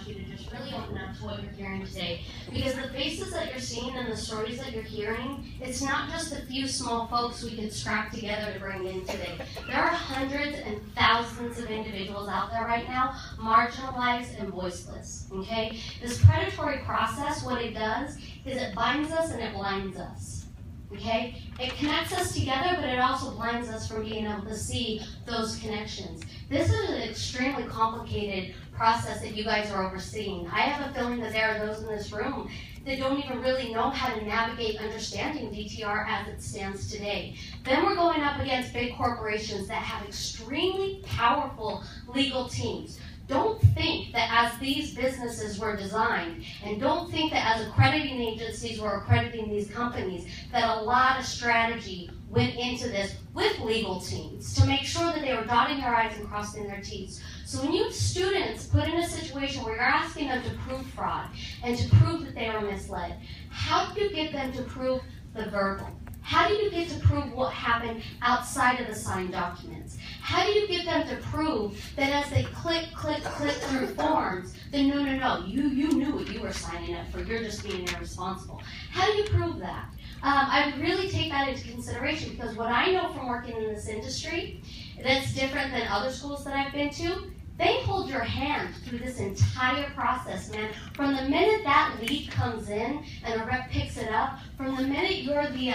ask you to just really open up to what you're hearing today. Because the faces that you're seeing and the stories that you're hearing, it's not just a few small folks we could scrap together to bring in today. There are hundreds and thousands of individuals out there right now, marginalized and voiceless, okay? This predatory process, what it does is it binds us and it blinds us, okay? It connects us together, but it also blinds us from being able to see those connections. This is an extremely complicated process that you guys are overseeing. I have a feeling that there are those in this room that don't even really know how to navigate understanding DTR as it stands today. Then we're going up against big corporations that have extremely powerful legal teams. Don't think that as these businesses were designed, and don't think that as accrediting agencies were accrediting these companies, that a lot of strategy went into this with legal teams to make sure that they were dotting their I's and crossing their T's. So when you have students put in a situation where you're asking them to prove fraud and to prove that they were misled, how do you get them to prove the verbal? How do you get to prove what happened outside of the signed documents? How do you get them to prove that as they click through forms, then no, you knew what you were signing up for, you're just being irresponsible? How do you prove that? I really take that into consideration, because what I know from working in this industry that's different than other schools that I've been to, they hold your hand through this entire process, man. From the minute that lead comes in and a rep picks it up, from the minute you're the,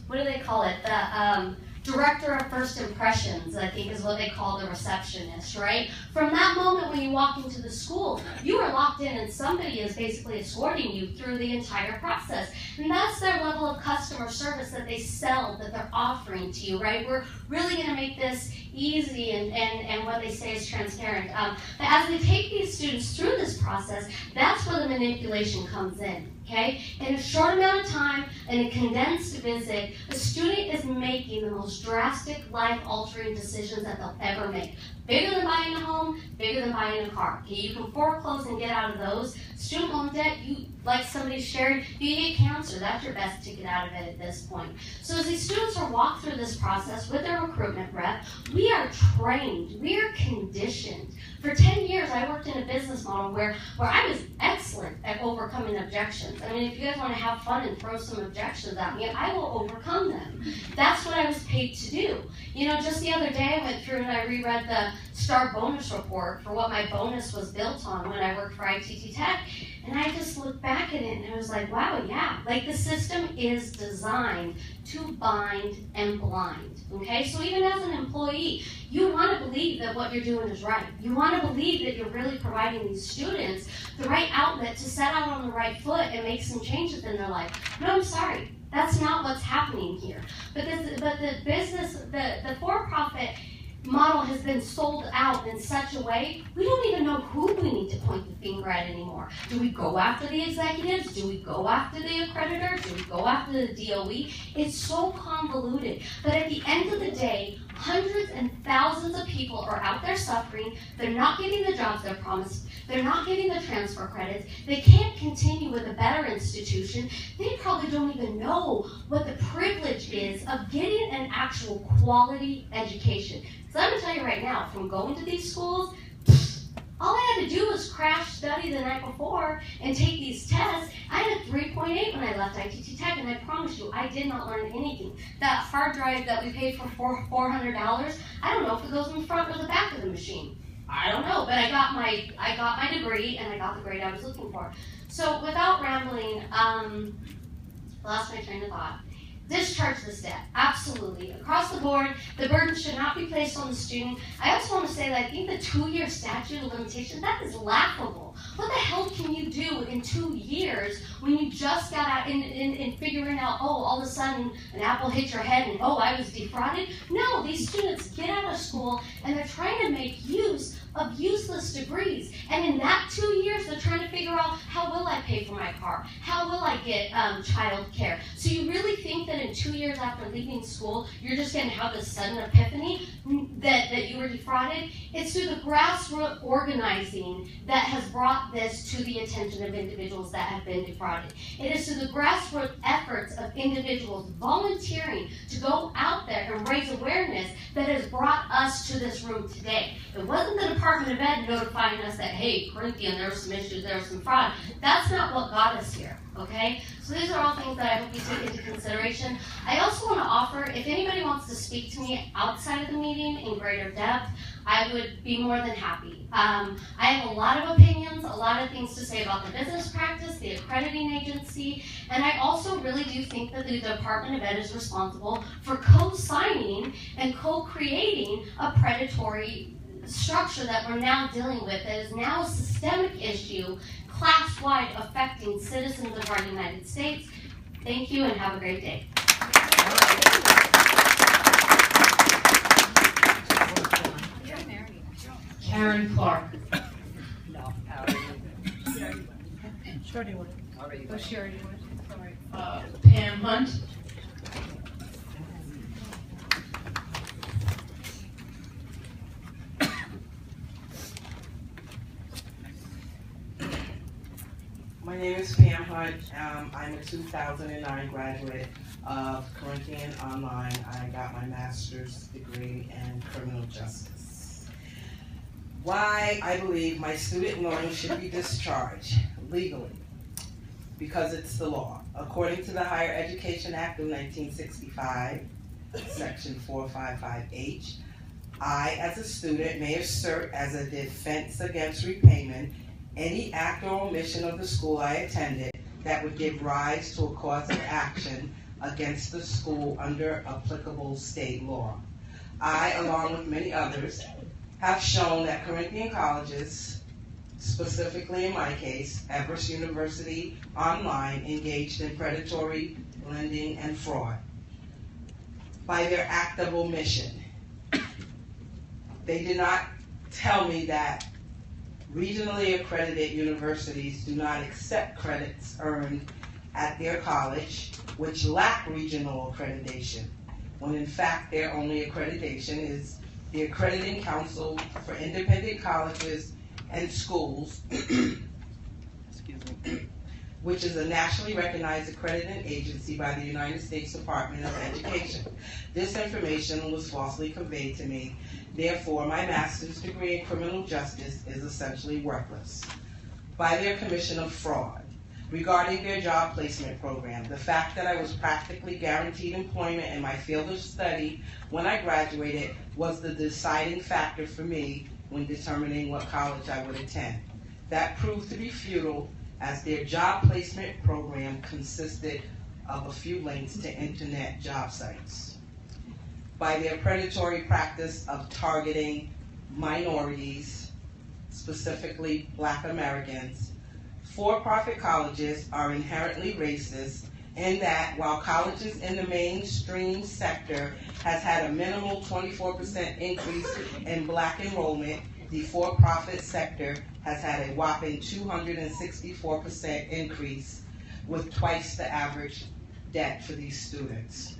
what do they call it? The director of first impressions, I think is what they call the receptionist, right? From that moment when you walk into the school, you are locked in and somebody is basically escorting you through the entire process. And that's their level of customer service that they sell, that they're offering to you, right? We're really gonna make this easy and what they say is transparent. But as they take these students through this process, that's where the manipulation comes in. Okay? In a short amount of time, in a condensed visit, a student is making the most drastic, life-altering decisions that they'll ever make. Bigger than buying a home, bigger than buying a car. Okay? You can foreclose and get out of those. Student loan debt, you, like somebody shared, you get cancer. That's your best ticket out of it at this point. So as these students are walked through this process with their recruitment rep, we are trained, we are conditioned. For 10 years, I worked in a business model where I was excellent at overcoming objections. I mean, if you guys want to have fun and throw some objections at me, I will overcome them. That's what I was paid to do. You know, just the other day, I went through and I reread the STAR bonus report for what my bonus was built on when I worked for ITT Tech. And I just looked back at it and I was like, wow, yeah, like the system is designed to bind and blind, okay? So even as an employee, you want to believe that what you're doing is right. You want to believe that you're really providing these students the right outlet to set out on the right foot and make some changes in their life. No, I'm sorry. That's not what's happening here. But the business, the for-profit model has been sold out in such a way, we don't even know who we need to point the finger at anymore. Do we go after the executives? Do we go after the accreditor? Do we go after the DOE? It's so convoluted. But at the end of the day, hundreds and thousands of people are out there suffering. They're not getting the jobs they're promised. They're not getting the transfer credits. They can't continue with a better institution. They probably don't even know what the privilege is of getting an actual quality education. Because I'm going to tell you right now, from going to these schools, all I had to do was crash study the night before and take these tests. I had a 3.8 when I left ITT Tech, and I promise you, I did not learn anything. That hard drive that we paid for $400, I don't know if it goes in the front or the back of the machine. I don't know, but I got my degree and I got the grade I was looking for. So without rambling, lost my train of thought. Discharge this debt, absolutely. Across the board, the burden should not be placed on the student. I also want to say that I think the 2-year statute of limitations, that is laughable. What the hell can you do in 2 years when you just got out in figuring out, oh, all of a sudden an apple hit your head and, oh, I was defrauded? No, these students get out of school and they're trying to make use of useless degrees. And in that 2 years, they're trying to figure out, how will I pay for my car? How will I get child care? So you really think that in 2 years after leaving school, you're just going to have this sudden epiphany that you were defrauded? It's through the grassroots organizing that has brought this to the attention of individuals that have been defrauded. It is through the grassroots efforts of individuals volunteering to go out there and raise awareness that has brought us to this room today. It wasn't the Department Department of Ed notifying us that, hey, Corinthian, there were some issues, there was some fraud. That's not what got us here, okay? So these are all things that I hope you take into consideration. I also want to offer, if anybody wants to speak to me outside of the meeting in greater depth, I would be more than happy. I have a lot of opinions, a lot of things to say about the business practice, the accrediting agency, and I also really do think that the Department of Ed is responsible for co-signing and co-creating a predatory structure that we're now dealing with that is now a systemic issue, class-wide, affecting citizens of our United States. Thank you and have a great day. Karen Clark. No, She already went. already. She already went. Sorry. Pam Hunt. My name is Pam Hunt. I'm a 2009 graduate of Corinthian Online. I got my master's degree in criminal justice. Why I believe my student loan should be discharged legally, because it's the law. According to the Higher Education Act of 1965, Section 455H, I, as a student, may assert as a defense against repayment any act or omission of the school I attended that would give rise to a cause of action against the school under applicable state law. I, along with many others, have shown that Corinthian colleges, specifically in my case, Everest University Online, engaged in predatory lending and fraud by their act of omission. They did not tell me that regionally accredited universities do not accept credits earned at their college which lack regional accreditation, when in fact their only accreditation is the Accrediting Council for Independent Colleges and Schools, excuse me, which is a nationally recognized accrediting agency by the United States Department of Education. This information was falsely conveyed to me. Therefore, my master's degree in criminal justice is essentially worthless. By their commission of fraud, regarding their job placement program, the fact that I was practically guaranteed employment in my field of study when I graduated was the deciding factor for me when determining what college I would attend. That proved to be futile, as their job placement program consisted of a few links to internet job sites. By their predatory practice of targeting minorities, specifically Black Americans, for-profit colleges are inherently racist in that while colleges in the mainstream sector has had a minimal 24% increase in Black enrollment, the for-profit sector has had a whopping 264% increase, with twice the average debt for these students.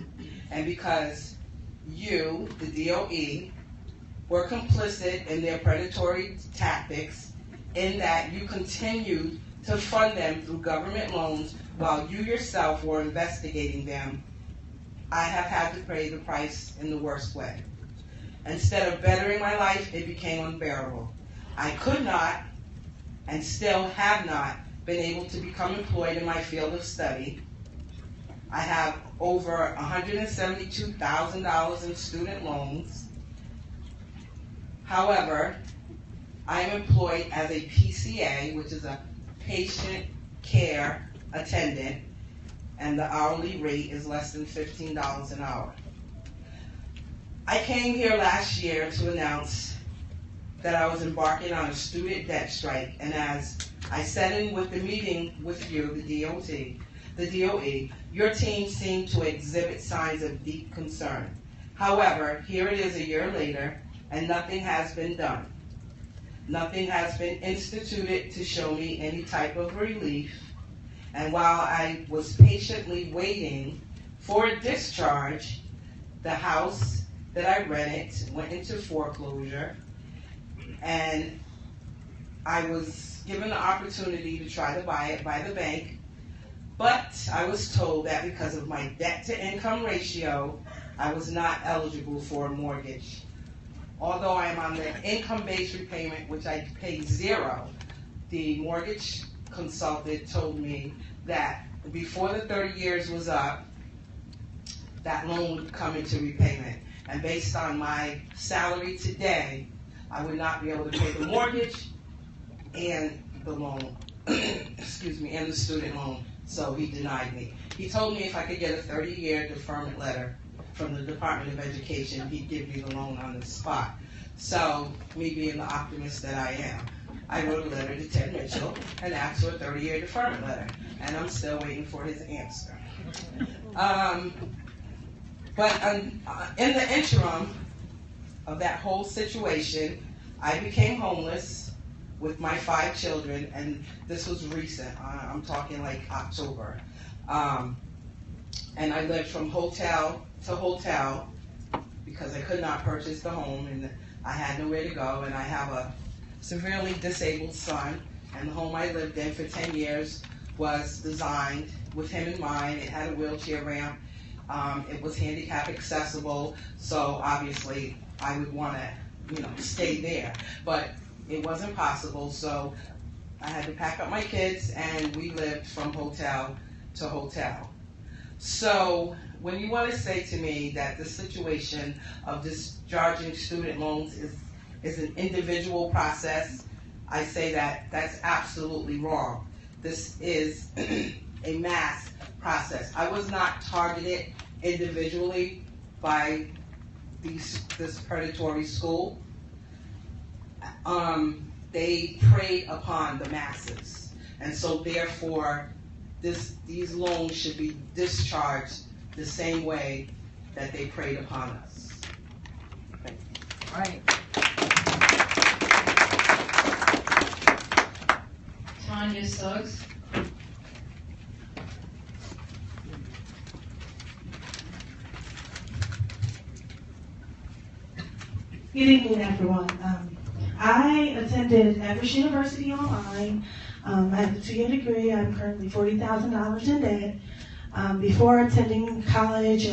And because you, the DOE, were complicit in their predatory tactics, in that you continued to fund them through government loans while you yourself were investigating them, I have had to pay the price in the worst way. Instead of bettering my life, it became unbearable. I could not, and still have not, been able to become employed in my field of study. I have over $172,000 in student loans. However, I am employed as a PCA, which is a patient care attendant, and the hourly rate is less than $15 an hour. I came here last year to announce that I was embarking on a student debt strike, and as I said in with the meeting with you, the DOE, your team seemed to exhibit signs of deep concern. However, here it is a year later, and nothing has been done. Nothing has been instituted to show me any type of relief, and while I was patiently waiting for a discharge, the house that I rented went into foreclosure, and I was given the opportunity to try to buy it by the bank, but I was told that because of my debt-to-income ratio, I was not eligible for a mortgage. although I am on the income-based repayment, which I pay zero, the mortgage consultant told me that before the 30 years was up, that loan would come into repayment. And based on my salary today, I would not be able to pay the mortgage and the loan, excuse me, and the student loan. So he denied me. He told me if I could get a 30-year deferment letter from the Department of Education, he'd give me the loan on the spot. So, me being the optimist that I am, I wrote a letter to Ted Mitchell and asked for a 30-year deferment letter, and I'm still waiting for his answer. But in the interim of that whole situation, I became homeless with my 5 children, and this was recent. I'm talking like October. And I lived from hotel to hotel because I could not purchase the home, and I had nowhere to go, and I have a severely disabled son, and the home I lived in for 10 years was designed with him in mind. It had a wheelchair ramp. It was handicap accessible, so obviously I would want to, stay there. But it wasn't possible, so I had to pack up my kids, and we lived from hotel to hotel. So when you want to say to me that the situation of discharging student loans is an individual process, I say that that's absolutely wrong. This is a mass process. I was not targeted individually by this predatory school. They preyed upon the masses, and so therefore these loans should be discharged the same way that they preyed upon us. Thank you. All right. Tanya Suggs. Good evening, everyone. I attended Everest University online. I have a 2-year degree. I'm currently $40,000 in debt. Before attending college,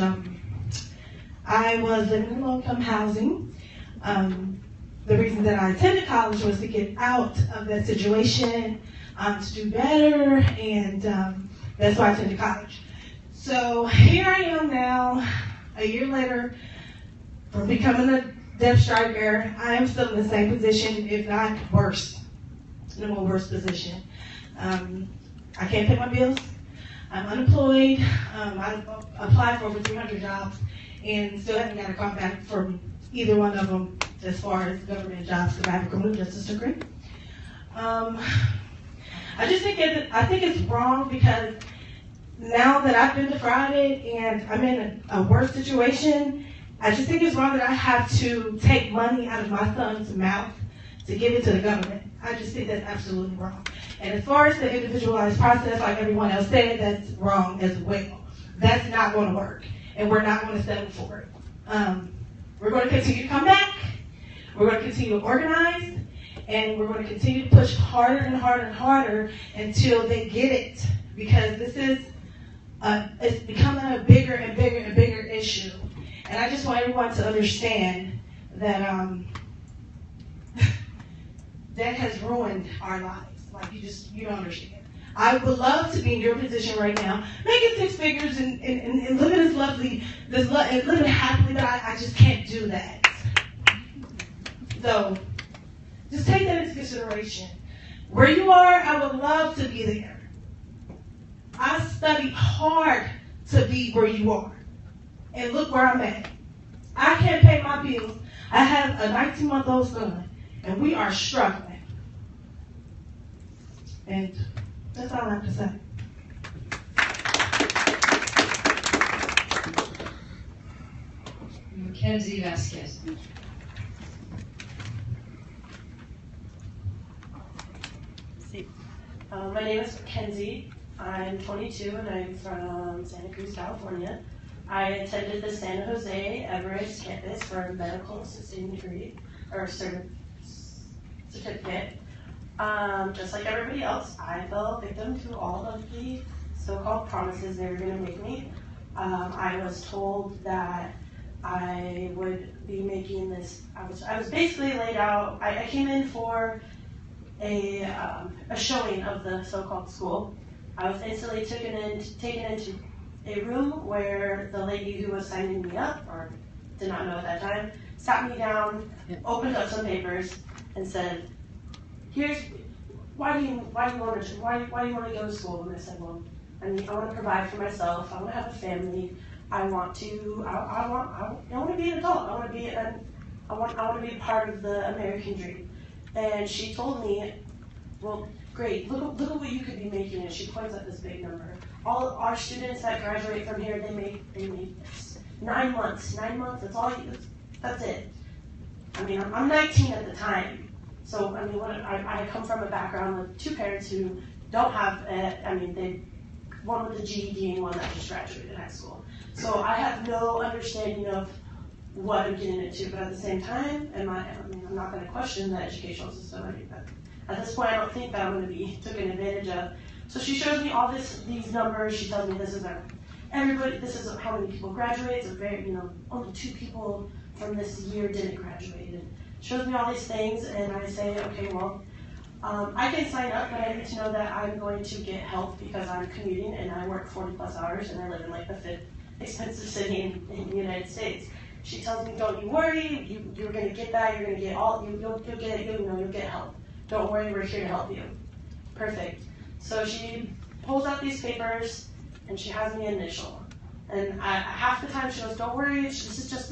I was living in low-income housing. The reason that I attended college was to get out of that situation, to do better, and that's why I attended college. So here I am now, a year later, from becoming a debt striker. I am still in the same position, if not worse, in a more worse position. I can't pay my bills. I'm unemployed. I applied for over 300 jobs and still haven't got a call back from either one of them as far as government jobs because I have a criminal justice degree. I think it's wrong because now that I've been defrauded and I'm in a worse situation, I just think it's wrong that I have to take money out of my son's mouth to give it to the government. I just think that's absolutely wrong. And as far as the individualized process, like everyone else said, that's wrong as well. That's not going to work, and we're not going to settle for it. We're going to continue to come back. We're going to continue to organize, and we're going to continue to push harder and harder and harder until they get it, because this is it's becoming a bigger and bigger and bigger issue. And I just want everyone to understand that that has ruined our lives. Like, you don't understand. I would love to be in your position right now, making 6 figures and living as lovely, and living happily, but I just can't do that. So, just take that into consideration. Where you are, I would love to be there. I studied hard to be where you are. And look where I'm at. I can't pay my bills. I have a 19-month-old son, and we are struggling. And that's all I have to say. Mackenzie Vasquez. My name is Mackenzie. I'm 22 and I'm from Santa Cruz, California. I attended the San Jose Everest campus for a medical assisting degree or certificate. Just like everybody else, I fell victim to all of the so-called promises they were going to make me. I was told that I would be making this. I was basically laid out. I came in for a showing of the so-called school. I was instantly taken into a room where the lady who was signing me up, or did not know at that time, sat me down, opened up some papers, and said, "Here's why do you want to go to school?" And I said, "Well, I want to provide for myself. I want to have a family. I want to be an adult. I want to be a part of the American dream." And she told me, "Well, great. Look at what you could be making." And she points at this big number. All our students that graduate from here, they make this. 9 months. 9 months. That's it. I mean, I'm 19 at the time, so I mean, I come from a background with 2 parents who don't have. One with a GED and one that just graduated high school. So I have no understanding of what I'm getting into, but at the same time, I'm not going to question the educational system. I mean, at this point, I don't think that I'm going to be taken advantage of. So she shows me all these numbers. She tells me this is everybody. This is how many people graduate. So only 2 people from this year didn't graduate. And shows me all these things, and I say, okay, well, I can sign up, but I need to know that I'm going to get help because I'm commuting and I work 40 plus hours and I live in like the 5th expensive city in the United States. She tells me, "Don't you worry, you're going to get that. You're going to get you'll get help. Don't worry, we're here to help you." Perfect. So she pulls out these papers and she has me initial. And half the time she goes, "Don't worry, this is just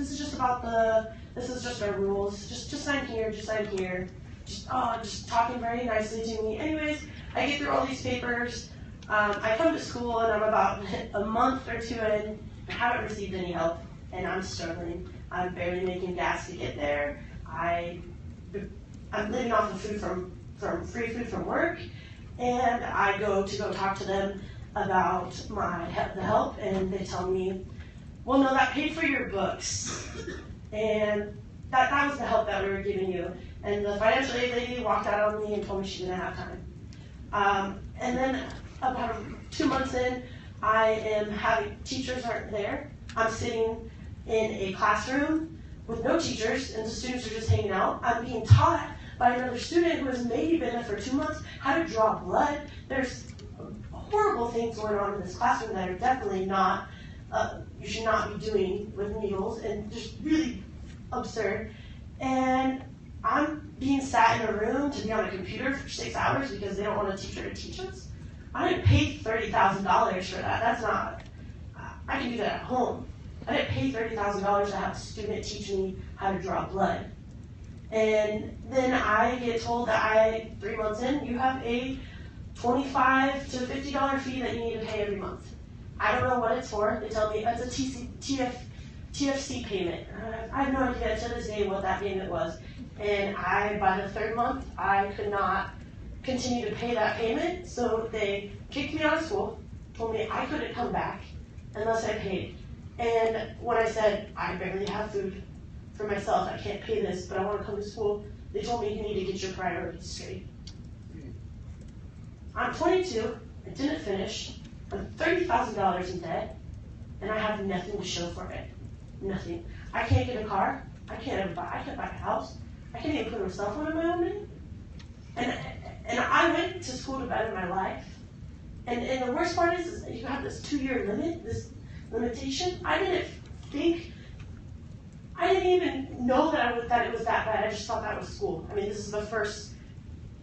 our rules. Just sign here, just sign here." Just talking very nicely to me. Anyways, I get through all these papers. I come to school and I'm about a month or 2 in. I haven't received any help and I'm struggling. I'm barely making gas to get there. I'm living off of food from free food from work, and I go talk to them about the help, and they tell me, "Well, no, that paid for your books, and that was the help that we were giving you." And the financial aid lady walked out on me and told me she didn't have time. And then about 2 months in, I am having teachers aren't there. I'm sitting in a classroom with no teachers, and the students are just hanging out. I'm being taught by another student who has maybe been there for 2 months how to draw blood. There's horrible things going on in this classroom that are definitely not, you should not be doing with needles, and just really absurd. And I'm being sat in a room to be on a computer for 6 hours because they don't want a teacher to teach us. I didn't pay $30,000 for that. That's not, I can do that at home. I didn't pay $30,000 to have a student teach me how to draw blood. And then I get told that 3 months in, you have a $25 to $50 fee that you need to pay every month. I don't know what it's for. They tell me it's a TFC payment. I have no idea to this day what that payment was. And by the 3rd month, I could not continue to pay that payment. So they kicked me out of school, told me I couldn't come back unless I paid. And when I said, "I barely have food for myself, I can't pay this, but I want to come to school," they told me, "You need to get your priorities straight." I'm 22, I didn't finish, I'm $30,000 in debt, and I have nothing to show for it. Nothing. I can't get a car, I can't buy a house, I can't even put a cell phone in my own name. And I went to school to better my life. And the worst part is you have this 2-year limit, this limitation. I didn't even know that it was that bad. I just thought that was school. I mean, this is the first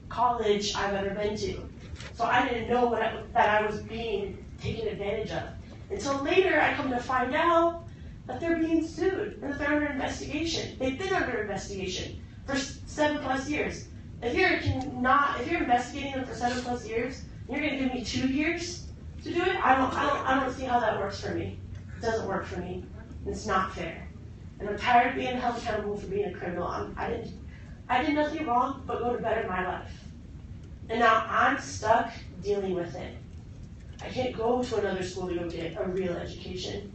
college I've ever been to. So I didn't know that I was being taken advantage of. Until later, I come to find out that they're being sued and that they're under investigation. They've been under investigation for 7+ years. If you're investigating them for 7+ years, you're going to give me 2 years to do it. I don't see how that works for me. It doesn't work for me. It's not fair. And I'm tired of being held accountable for being a criminal. I did nothing wrong but go to better my life. And now I'm stuck dealing with it. I can't go to another school to go get a real education.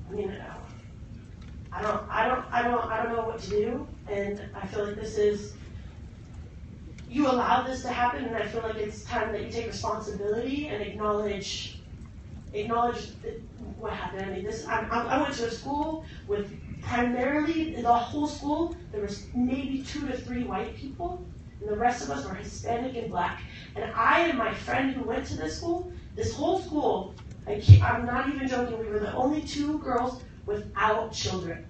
I mean, I don't know what to do, and I feel like you allow this to happen, and I feel like it's time that you take responsibility and acknowledge what happened. I mean, I went to a school with primarily, in the whole school, there was maybe 2 to 3 white people, and the rest of us were Hispanic and black. And I and my friend who went to this school, this whole school, I'm not even joking, we were the only 2 girls without children.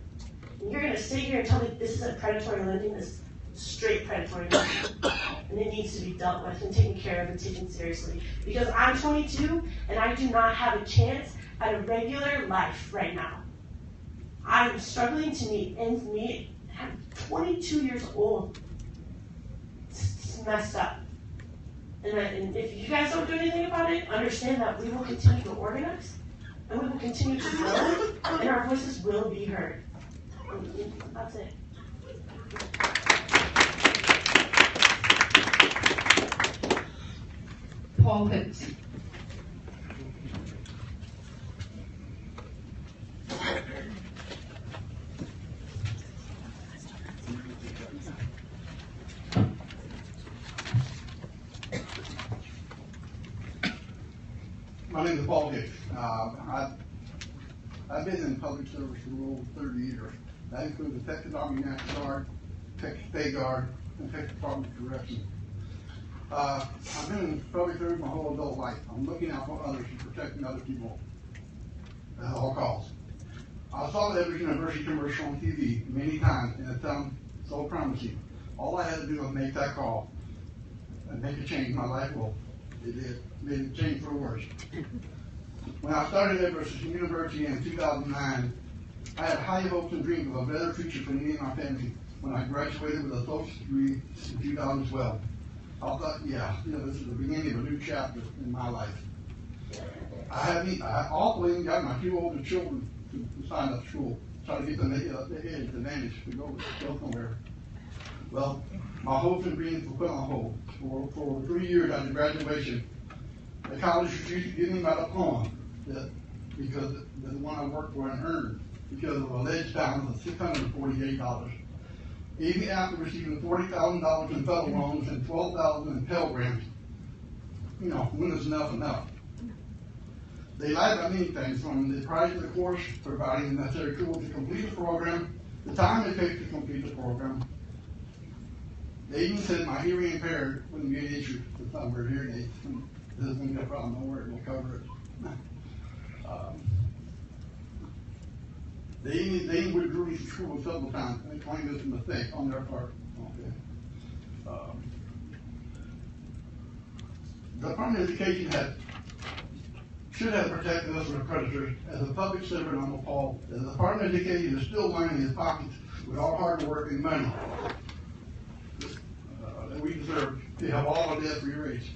And you're going to sit here and tell me this isn't predatory lending, this is straight predatory lending. And it needs to be dealt with and taken care of and taken seriously. Because I'm 22 and I do not have a chance at a regular life right now. I'm struggling to meet ends meet. I'm 22 years old. It's messed up. And if you guys don't do anything about it, understand that we will continue to organize, and we will continue to grow, and our voices will be heard. And that's it. Paul Hicks. My name is Paul Hicks. I've been in public service for over 30 years. That includes the Texas Army National Guard, Texas State Guard, and Texas Department of Corrections. I've been in public service my whole adult life. I'm looking out for others and protecting other people at all costs. I saw the Everett University commercial on TV many times, and it sounded so promising. All I had to do was make that call and make a change. My life will. It did. Made a change for worse. When I started at Everett University in 2009, I had high hopes and dreams of a better future for me and my family when I graduated with a associate's degree in 2012. I thought, this is the beginning of a new chapter in my life. I also even got my 2 older children to sign up school, try to get them the advantage to go somewhere. Well, my hopes and dreams were put on hold. For 3 years after graduation, the college refused to give me my diploma because the one I worked for and earned because of alleged balance of $648. Even after receiving $40,000 in federal loans and $12,000 in Pell Grants, when is enough? They lied about many things, from the price of the course, providing the necessary tools to complete the program, the time it takes to complete the program. They even said my hearing impaired wouldn't be an issue with some of hearing aids. This isn't a problem, don't worry, we'll cover it. They even withdrew me from school several times and claimed it was a mistake on their part. Okay. The Department of Education should have protected us from predators. As a public servant, I'm appalled that the Department of Education is still lining his pockets with our hard work and money that we deserve to have all our debt erased.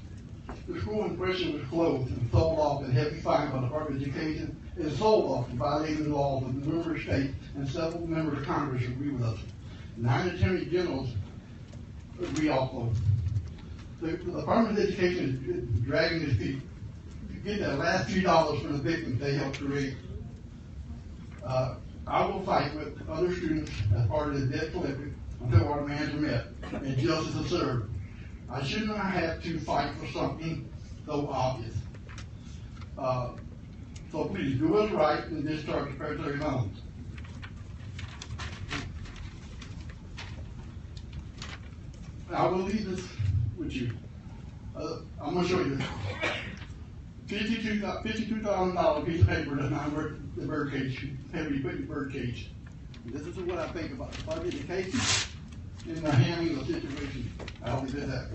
The school in question was closed and sold off at heavy fine by the Department of Education. It is sold off in violating the laws of numerous states, and several members of Congress agree with us. 9 attorney generals agree also. The Department of Education is dragging its feet to get that last few dollars from the victims they helped create. I will fight with other students as part of the debt collective until our demands are met and justice is served. I should not have to fight for something so obvious. So please do us right and discharge the predatory loans. I will leave this with you. I'm going to show you $52,000 piece of paper does not work the bird cage. Paper you put in the bird cage. And this is what I think about the public education in the handling of the situation. I hope you did that.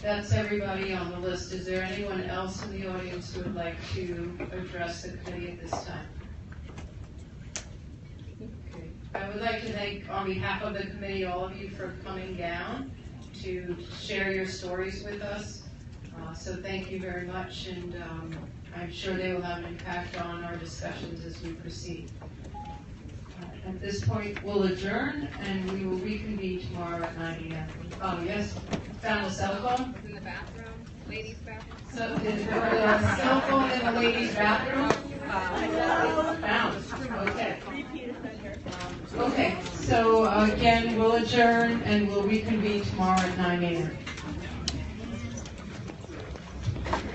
That's everybody on the list. Is there anyone else in the audience who would like to address the committee at this time? Okay. I would like to thank, on behalf of the committee, all of you for coming down to share your stories with us. So thank you very much, and I'm sure they will have an impact on our discussions as we proceed. At this point, we'll adjourn, and we will reconvene tomorrow at 9 a.m. Oh, yes? Found a cell phone? In the bathroom, ladies' bathroom. So, is there a cell phone in the ladies' bathroom? Found. Okay. Okay, so again, we'll adjourn, and we'll reconvene tomorrow at 9 a.m.